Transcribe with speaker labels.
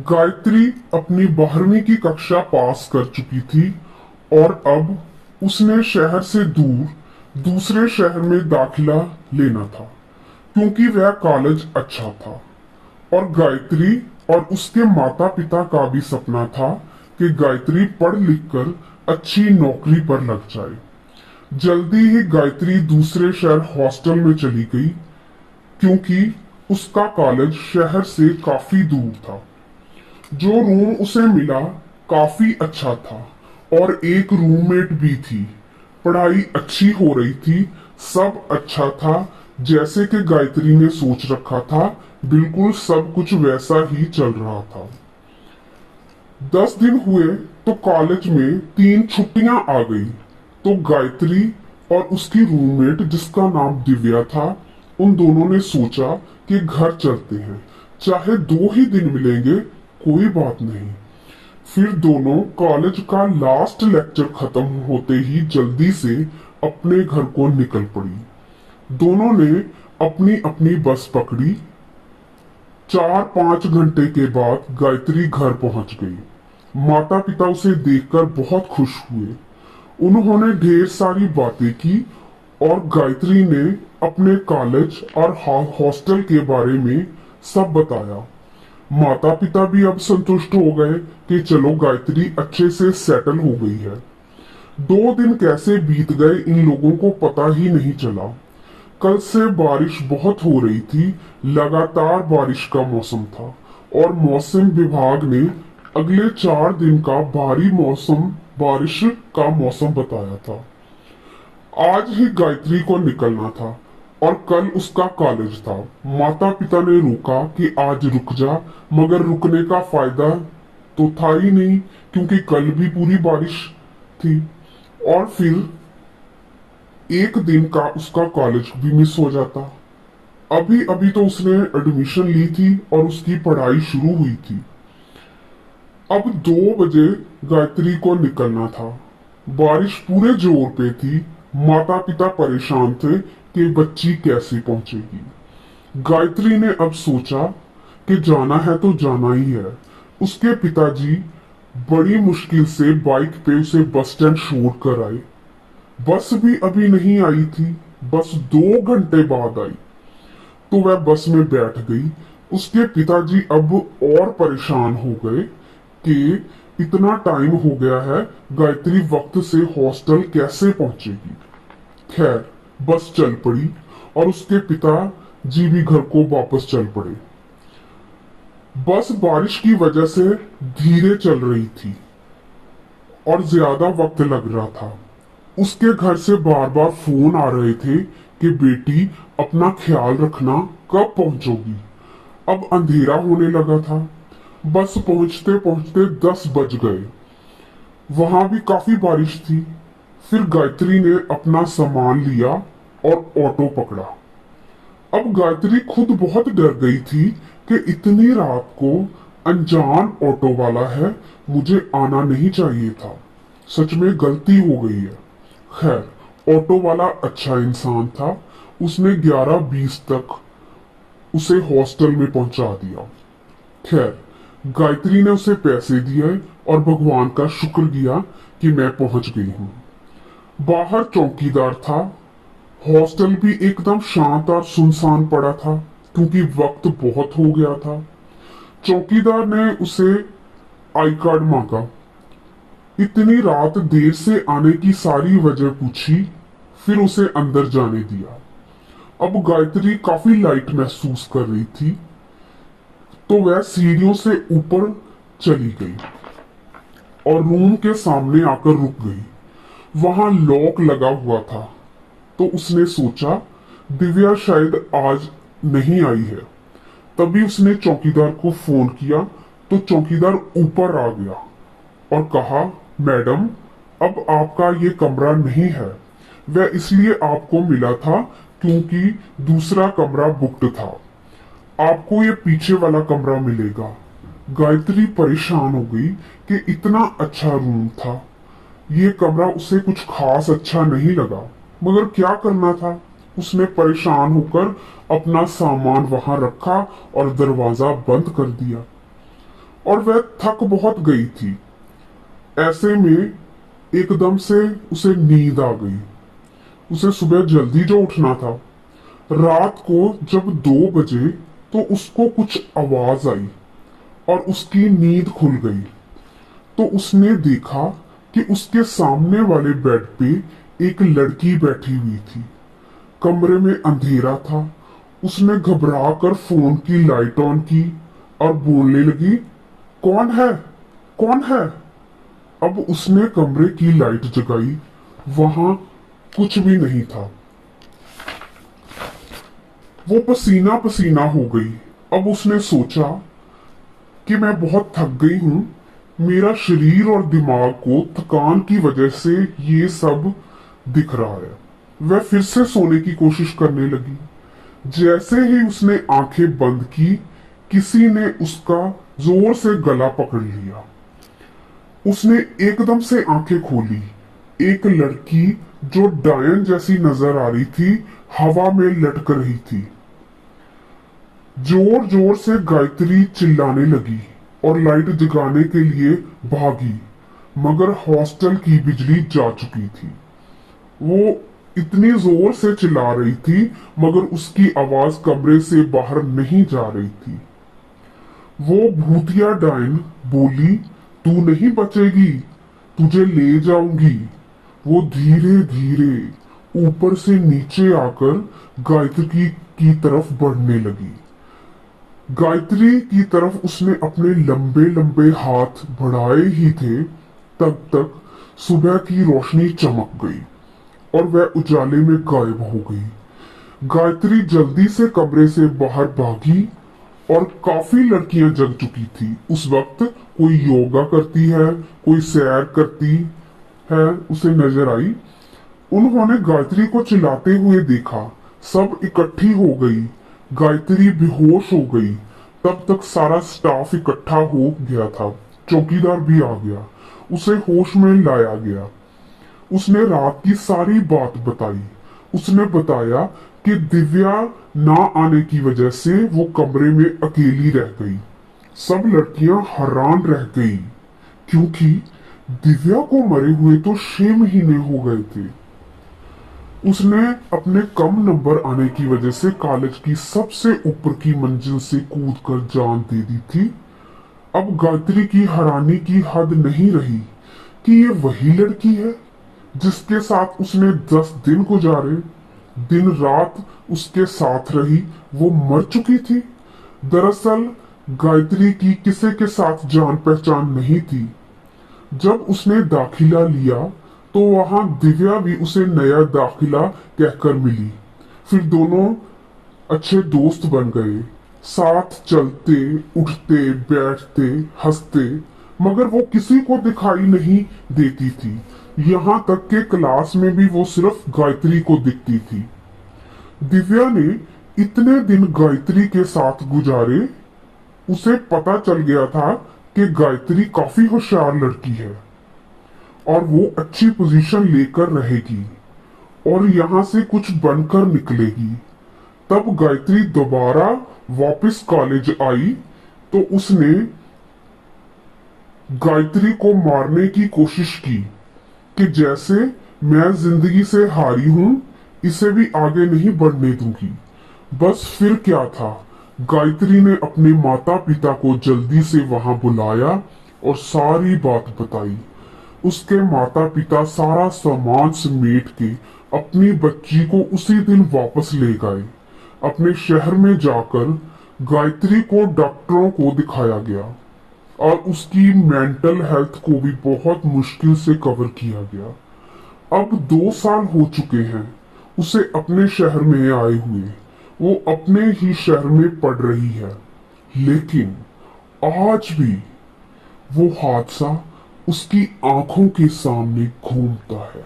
Speaker 1: गायत्री अपनी 12वीं की कक्षा पास कर चुकी थी और अब उसने शहर से दूर दूसरे शहर में दाखिला लेना था क्योंकि वह कॉलेज अच्छा था। और गायत्री और उसके माता पिता का भी सपना था कि गायत्री पढ़ लिख कर अच्छी नौकरी पर लग जाए। जल्दी ही गायत्री दूसरे शहर हॉस्टल में चली गई क्योंकि उसका कॉलेज शहर से काफी दूर था। जो रूम उसे मिला काफी अच्छा था और एक रूममेट भी थी। पढ़ाई अच्छी हो रही थी, सब अच्छा था जैसे कि गायत्री ने सोच रखा था। बिल्कुल सब कुछ वैसा ही चल रहा था। 10 दिन हुए तो कॉलेज में 3 छुट्टियां आ गई। तो गायत्री और उसकी रूममेट जिसका नाम दिव्या था, उन दोनों ने सोचा कि घर चलते हैं, चाहे 2 ही दिन मिलेंगे, कोई बात नहीं। फिर दोनों कॉलेज का लास्ट लेक्चर खत्म होते ही जल्दी से अपने घर को निकल पड़ी। दोनों ने अपनी अपनी बस पकड़ी। 4-5 घंटे के बाद गायत्री घर पहुंच गई। माता पिता उसे देखकर बहुत खुश हुए। उन्होंने ढेर सारी बातें की और गायत्री ने अपने कॉलेज और हॉस्टल के बारे में सब बताया। माता पिता भी अब संतुष्ट हो गए कि चलो गायत्री अच्छे से सेटल हो गई है। 2 दिन कैसे बीत गए इन लोगों को पता ही नहीं चला। कल से बारिश बहुत हो रही थी, लगातार बारिश का मौसम था और मौसम विभाग ने अगले 4 दिन का भारी मौसम बारिश का मौसम बताया था। आज ही गायत्री को निकलना था और कल उसका कॉलेज था। माता पिता ने रोका कि आज रुक जा, मगर रुकने का फायदा तो था ही नहीं क्योंकि कल भी पूरी बारिश थी और फिर एक दिन का उसका कॉलेज भी मिस हो जाता। अभी अभी तो उसने एडमिशन ली थी और उसकी पढ़ाई शुरू हुई थी। अब 2 बजे गायत्री को निकलना था। बारिश पूरे जोर पे थी। माता पिता परेशान थे कि बच्ची कैसे पहुंचेगी। गायत्री ने अब सोचा कि जाना है तो जाना ही है। उसके पिताजी बड़ी मुश्किल से बाइक पे उसे बस स्टैंड छोड़ कर आए। बस भी अभी नहीं आई थी, बस 2 घंटे बाद आई। तो वह बस में बैठ गई। उसके पिताजी अब और परेशान हो गए कि इतना टाइम हो गया है, गायत्री वक्त से हॉस्टल कैसे पहुंचेगी। खैर बस चल पड़ी और उसके पिताजी भी घर को वापस चल पड़े। बस बारिश की वजह से धीरे चल रही थी और ज्यादा वक्त लग रहा था। उसके घर से बार बार फोन आ रहे थे कि बेटी अपना ख्याल रखना, कब पहुंचोगी। अब अंधेरा होने लगा था। बस पहुंचते पहुंचते 10 बज गए। वहां भी काफी बारिश थी। फिर गायत्री ने अपना सामान लिया और ऑटो पकड़ा। अब गायत्री खुद बहुत डर गई थी कि इतनी रात को अनजान ऑटो वाला है, मुझे आना नहीं चाहिए था, सच में गलती हो गई है। खैर ऑटो वाला अच्छा इंसान था, उसने 11:20 तक उसे हॉस्टल में पहुंचा दिया। खैर गायत्री ने उसे पैसे दिए और भगवान का शुक्र किया कि मैं पहुंच गई हूँ। बाहर चौकीदार था। हॉस्टल भी एकदम शांत और सुनसान पड़ा था क्योंकि वक्त बहुत हो गया था। चौकीदार ने उसे आई कार्ड मांगा। इतनी रात देर से आने की सारी वजह पूछी, फिर उसे अंदर जाने दिया। अब गायत्री काफी लाइट महसूस कर रही थी तो वह सीढ़ियों से ऊपर चली गई और रूम के सामने आकर रुक गई। वहां लॉक लगा हुआ था तो उसने सोचा दिव्या शायद आज नहीं आई है। तभी उसने चौकीदार को फोन किया तो चौकीदार ऊपर आ गया और कहा, मैडम अब आपका ये कमरा नहीं है, वह इसलिए आपको मिला था क्योंकि दूसरा कमरा बुक्ड था, आपको ये पीछे वाला कमरा मिलेगा। गायत्री परेशान हो गई कि इतना अच्छा रूम था, ये कमरा उसे कुछ खास अच्छा नहीं लगा, मगर क्या करना था। उसने परेशान होकर अपना सामान वहां रखा और दरवाजा बंद कर दिया। और वह थक बहुत गई थी। ऐसे में एकदम से उसे नींद आ गई। उसे सुबह जल्दी जो उठना था। रात को जब 2 बजे तो उसको कुछ आवाज आई और उसकी नींद खुल गई। तो उसने देखा कि उसके सामने वाले बेड पे एक लड़की बैठी हुई थी। कमरे में अंधेरा था। उसने घबरा कर फोन की लाइट ऑन की और बोलने लगी, कौन है, कौन है। अब उसने कमरे की लाइट जगाई। वहां कुछ भी नहीं था। वो पसीना पसीना हो गई। अब उसने सोचा कि मैं बहुत थक गई हूं। मेरा शरीर और दिमाग को थकान की वजह से ये सब दिख रहा है। वह फिर से सोने की कोशिश करने लगी। जैसे ही उसने आंखें बंद की, किसी ने उसका जोर से गला पकड़ लिया। उसने एकदम से आंखें खोली। एक लड़की जो डायन जैसी नजर आ रही थी, हवा में लटक रही थी। जोर जोर से गायत्री चिल्लाने लगी और लाइट जगाने के लिए भागी, मगर हॉस्टल की बिजली जा चुकी थी। वो इतनी जोर से चिल्ला रही थी, मगर उसकी आवाज कमरे से बाहर नहीं जा रही थी। वो भूतिया डायन बोली, तू नहीं बचेगी, तुझे ले जाऊंगी। वो धीरे धीरे ऊपर से नीचे आकर गायत्री की तरफ बढ़ने लगी। गायत्री की तरफ उसने अपने लंबे लंबे हाथ बढ़ाए ही थे, तब तक सुबह की रोशनी चमक गई और वह उजाले में गायब हो गई। गायत्री जल्दी से कमरे से बाहर भागी और काफी लड़कियां जग चुकी थी। उस वक्त कोई योगा करती है, कोई सैर करती है, उसे नजर आई। उन्होंने गायत्री को चिल्लाते हुए देखा। सब इकट्ठी हो गई। गायत्री बेहोश हो गई। तब तक सारा स्टाफ इकट्ठा हो गया था। चौकीदार भी आ गया। उसे होश में लाया गया। उसने रात की सारी बात बताई। उसने बताया कि दिव्या ना आने की वजह से वो कमरे में अकेली रह गई। सब लड़कियां हैरान रह गई, क्योंकि दिव्या को मरे हुए तो 6 महीने हो गए थे। उसने अपने कम नंबर आने की वजह से कॉलेज की सबसे ऊपर की मंजिल से कूदकर जान दे दी थी। अब गायत्री की हैरानी की हद नहीं रही कि ये वही लड़की है जिसके साथ उसने 10 दिन गुजारे। दिन रात उसके साथ रही। वो मर चुकी थी। दरअसल गायत्री की किसी के साथ जान पहचान नहीं थी। जब उसने दाखिला लिया तो वहां दिव्या भी उसे नया दाखिला कहकर मिली। फिर दोनों अच्छे दोस्त बन गए। साथ चलते, उठते, बैठते, हंसते, मगर वो किसी को दिखाई नहीं देती थी। यहाँ तक के क्लास में भी वो सिर्फ गायत्री को दिखती थी। दिव्या ने इतने दिन गायत्री के साथ गुजारे। उसे पता चल गया था कि गायत्री काफी होशियार लड़की है और वो अच्छी पोजीशन लेकर रहेगी और यहाँ से कुछ बनकर निकलेगी। तब गायत्री दोबारा वापस कॉलेज आई तो उसने गायत्री को मारने की कोशिश की कि जैसे मैं जिंदगी से हारी हूं, इसे भी आगे नहीं बढ़ने दूंगी। बस फिर क्या था, गायत्री ने अपने माता पिता को जल्दी से वहां बुलाया और सारी बात बताई। उसके माता पिता सारा सामान समेट के अपनी बच्ची को उसी दिन वापस ले गए। अपने शहर में जाकर गायत्री को डॉक्टरों को दिखाया गया और उसकी मेंटल हेल्थ को भी बहुत मुश्किल से कवर किया गया। अब 2 साल हो चुके हैं उसे अपने शहर में आए हुए। वो अपने ही शहर में पढ़ रही है, लेकिन आज भी वो हादसा उसकी आंखों के सामने घूमता है।